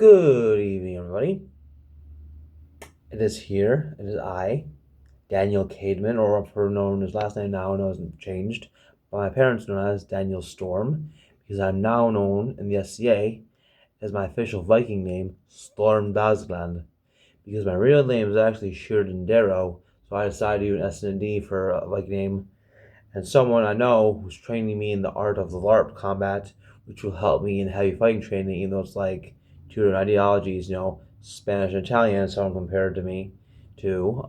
Good evening, everybody. It is here. It is I, Daniel Cademan, or known his last name now hasn't changed, but my parents know as Daniel Storm, because I'm now known in the SCA as my official Viking name, Storm Dasgland, because my real name is actually Sheridan Darrow, so I decided to use an S&D for a Viking name, and someone I know who's training me in the art of the LARP combat, which will help me in heavy fighting training, even though it's like two different ideologies, Spanish and Italian, someone compared to me to.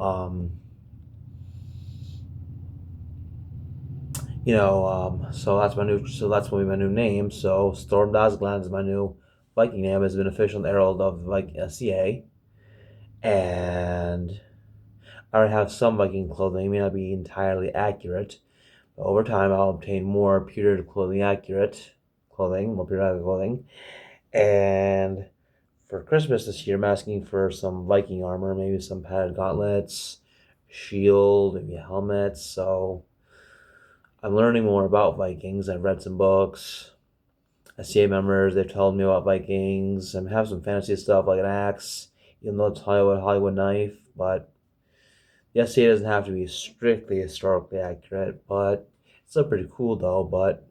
So that's going to be my new name. So Storm Dasgland is my new Viking name. Has been official herald of like SCA, and I already have some Viking clothing. It may not be entirely accurate. But over time, I'll obtain more period more periodic clothing. And for Christmas this year, I'm asking for some Viking armor, maybe some padded gauntlets, shield, maybe helmets. So I'm learning more about Vikings. I've read some books. SCA members, they've told me about Vikings. I have some fantasy stuff like an axe, even though it's Hollywood knife. But the SCA doesn't have to be strictly historically accurate, but it's still pretty cool though. But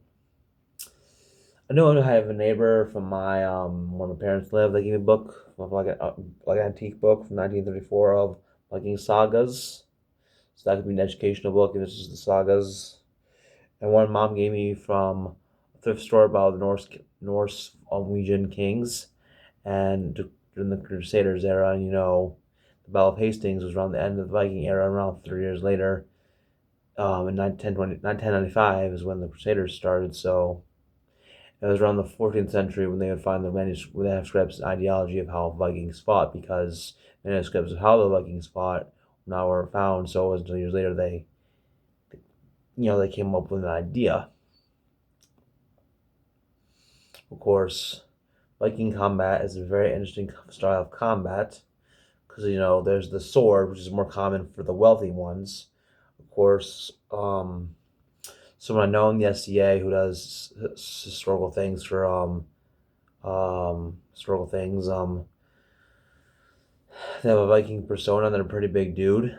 I know I have a neighbor from my where my parents live. They gave me a book, like an antique book from 1934 of Viking sagas. So that could be an educational book if it's just the sagas. And one mom gave me from a thrift store about the Norse Norwegian kings, and during the Crusaders era. And the Battle of Hastings was around the end of the Viking era, around 3 years later. In 1095 is when the Crusaders started. So it was around the 14th century when they would find the manuscripts and ideology of how Vikings fought, because manuscripts of how the Vikings fought now were found. So it was until years later they came up with an idea. Of course, Viking combat is a very interesting style of combat because there's the sword, which is more common for the wealthy ones. Of course, someone I know in the SCA who does historical things for historical things. They have a Viking persona. And they're a pretty big dude.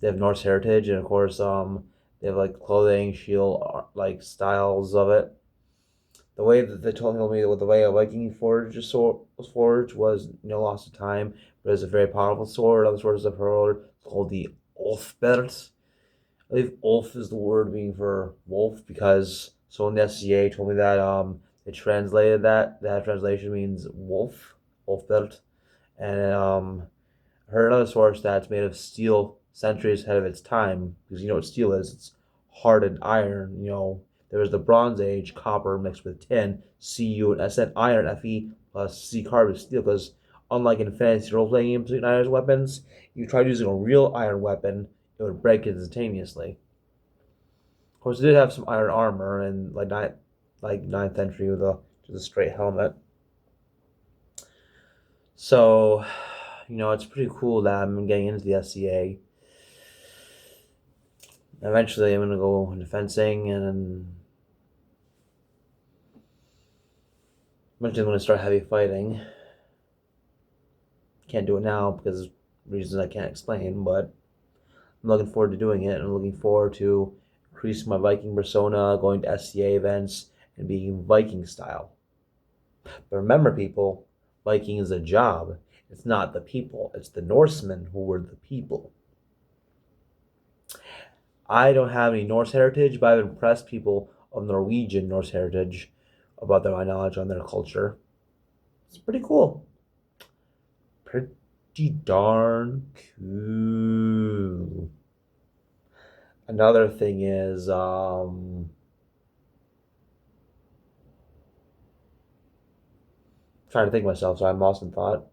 They have Norse heritage, and of course, they have like clothing, shield, like styles of it. The way that they told me with the way a Viking was forged was no loss of time, but it's a very powerful sword. Other swords I've heard called the Ulfbert. I believe Ulf is the word being for wolf, because someone in the SCA told me that they translated that translation means wolf, Ulfbert, and I heard another source that's made of steel centuries ahead of its time, because you know what steel is? It's hardened iron. There was the Bronze Age, copper mixed with tin, Cu and Sn, iron, Fe plus C carbon steel. Because unlike in fantasy role playing games with iron weapons, you tried using a real iron weapon, it would break instantaneously. Of course, it did have some iron armor and ninth century with just a straight helmet. So, it's pretty cool that I'm getting into the SCA. Eventually, I'm gonna go into fencing, and eventually I'm gonna start heavy fighting. Can't do it now because of reasons I can't explain, but I'm looking forward to doing it. I'm looking forward to increasing my Viking persona, going to SCA events, and being Viking style. But remember, people, Viking is a job. It's not the people. It's the Norsemen who were the people. I don't have any Norse heritage, but I've impressed people of Norwegian Norse heritage about my knowledge on their culture. It's pretty cool. Pretty darn cool. Another thing is, trying to think of myself, so I'm lost in thought.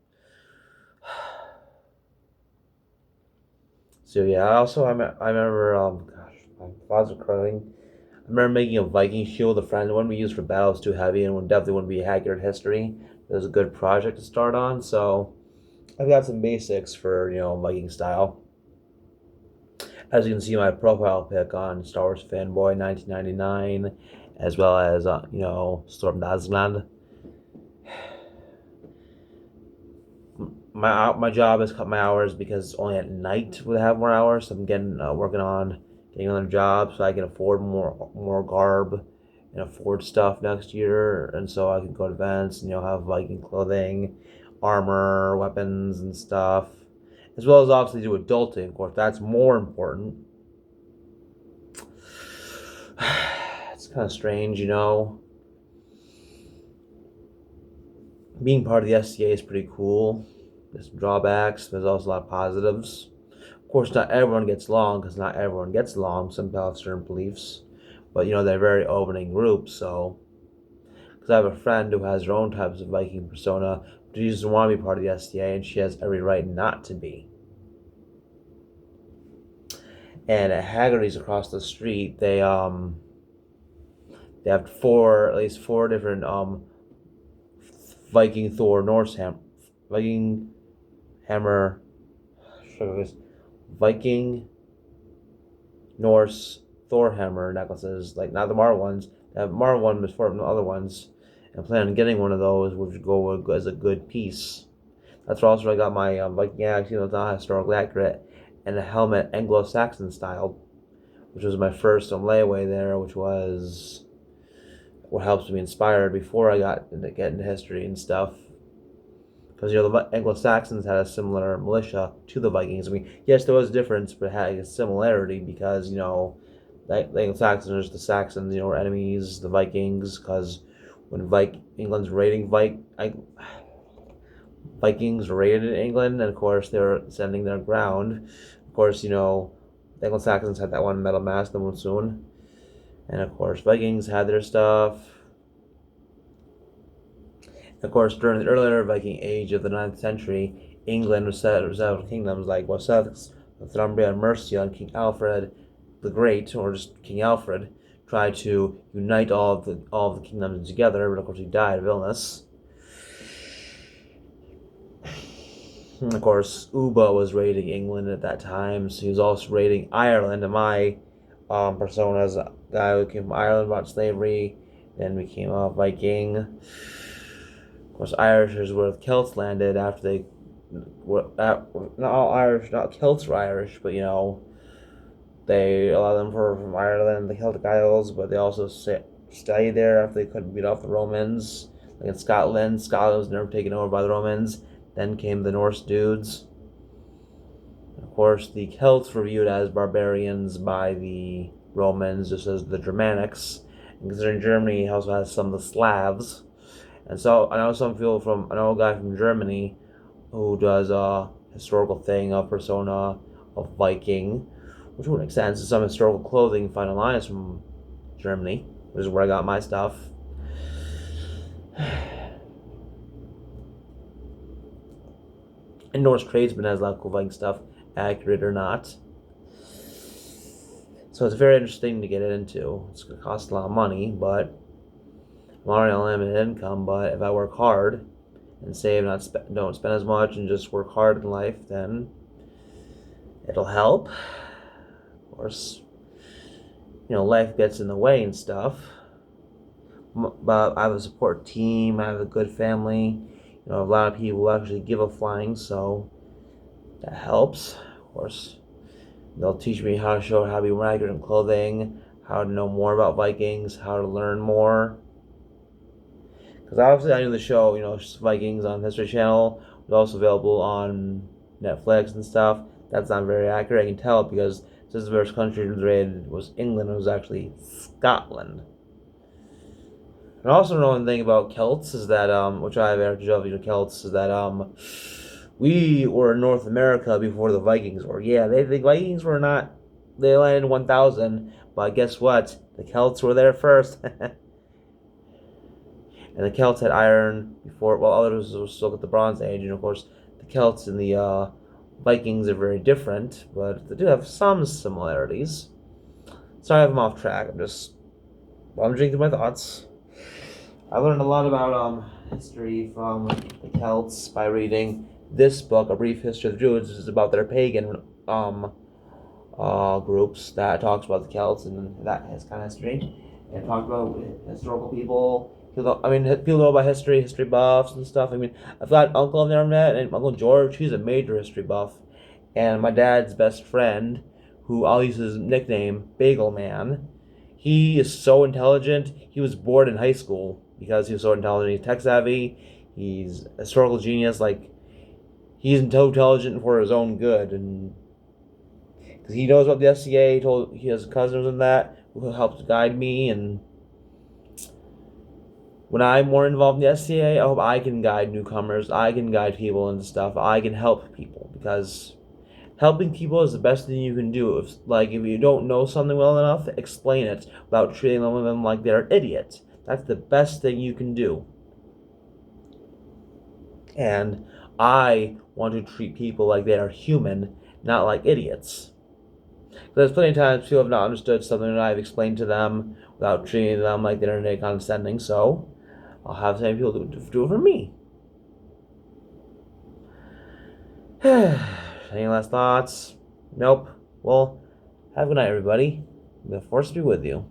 So yeah, I remember, gosh, my thoughts are curling. I remember making a Viking shield with a friend. It wouldn't be used for battles too heavy, and definitely wouldn't be accurate history. It was a good project to start on, so I've got some basics for Viking style. As you can see, my profile pic on Star Wars Fanboy 1999, as well as Storm Dasgland. My job has cut my hours because only at night would I have more hours. So I'm working on getting another job so I can afford more garb and afford stuff next year, and so I can go to events and have Viking clothing, armor, weapons, and stuff, as well as obviously do adulting. Of course, that's more important. It's kind of strange, Being part of the SCA is pretty cool. There's some drawbacks. There's also a lot of positives. Of course, not everyone gets along because not everyone gets along. Some people have certain beliefs, but they're a very opening group. So, because I have a friend who has her own types of Viking persona, but she doesn't want to be part of the SCA, and she has every right not to be. And at Haggerty's across the street, they have at least four different Viking Thor Norse Viking Hammer, Viking Norse Thor hammer necklaces, like not the Marvel ones. The Marvel one was for the other ones, and I plan on getting one of those, which would go as a good piece. That's also where I got my Viking axe, it's not historically accurate, and a helmet Anglo-Saxon style, which was my first layaway there, which was what helps me inspired before I get into history and stuff. Because the Anglo-Saxons had a similar militia to the Vikings. I mean, yes, there was a difference, but it had a similarity because the Anglo-Saxons, the Saxons, were enemies, the Vikings, because when England's raiding Vikings raided England, and of course they were sending their ground. Of course, the Anglo-Saxons had that one metal mask, the monsoon, and of course Vikings had their stuff. Of course, during the earlier Viking age of the 9th century, England was settled kingdoms like Wessex, Northumbria, and Mercia, and King Alfred the Great, or just King Alfred, tried to unite all of the kingdoms together, but of course he died of illness. And of course, Uba was raiding England at that time, so he was also raiding Ireland, and my persona is a guy who came from Ireland, about slavery, then became a Viking. Of course, Irishers were the Celts landed after they were not all Irish, not Celts were Irish, but they allowed them from Ireland, the Celtic Isles, but they also stayed there after they couldn't beat off the Romans. Like in Scotland was never taken over by the Romans. Then came the Norse dudes. Of course, the Celts were viewed as barbarians by the Romans, just as the Germanics. And considering Germany also has some of the Slavs. And so I know a guy from Germany who does a historical thing, a persona of Viking, which would make sense. Some historical clothing you find online is from Germany, which is where I got my stuff. And Norse tradesman has a lot of cool Viking stuff, accurate or not. So it's very interesting to get into. It's going to cost a lot of money, but I'm already on limited income. But if I work hard and save, don't spend as much, and just work hard in life, then it'll help. Of course, life gets in the way and stuff. But I have a support team. I have a good family. A lot of people actually give a flying, so that helps. Of course, they'll teach me how to be more accurate in clothing, how to know more about Vikings, how to learn more. Because obviously I knew the show, Vikings on History Channel, was also available on Netflix and stuff. That's not very accurate. I can tell because since the first country was raided was England, it was actually Scotland. And also another thing about Celts is that, which I have advantage of, Celts, is that we were in North America before the Vikings were. Yeah, the Vikings were not, they landed in 1000, but guess what? The Celts were there first. And the Celts had iron before, while others were still at the Bronze Age. And of course, the Celts and the Vikings are very different, but they do have some similarities. Sorry if I'm off track. I'm drinking my thoughts. I learned a lot about history from the Celts by reading this book, A Brief History of the Druids. This is about their pagan groups that talks about the Celts and that kind of history. And talks about historical people People know about history buffs and stuff. I mean, I've got an uncle I've never met, and Uncle George. He's a major history buff, and my dad's best friend, who I'll use his nickname, Bagel Man. He is so intelligent. He was bored in high school because he was so intelligent. He's tech savvy. He's a historical genius. Like, he's so intelligent for his own good, and because he knows about the SCA. He has cousins in that who helped guide me, and when I'm more involved in the SCA, I hope I can guide newcomers. I can guide people and stuff. I can help people because helping people is the best thing you can do. If you don't know something well enough, explain it without treating them like they're idiots. That's the best thing you can do. And I want to treat people like they are human, not like idiots. There's plenty of times people have not understood something that I've explained to them without treating them like they're condescending. So I'll have the same people do it for me. Any last thoughts? Nope. Well, have a good night, everybody. May the force be with you.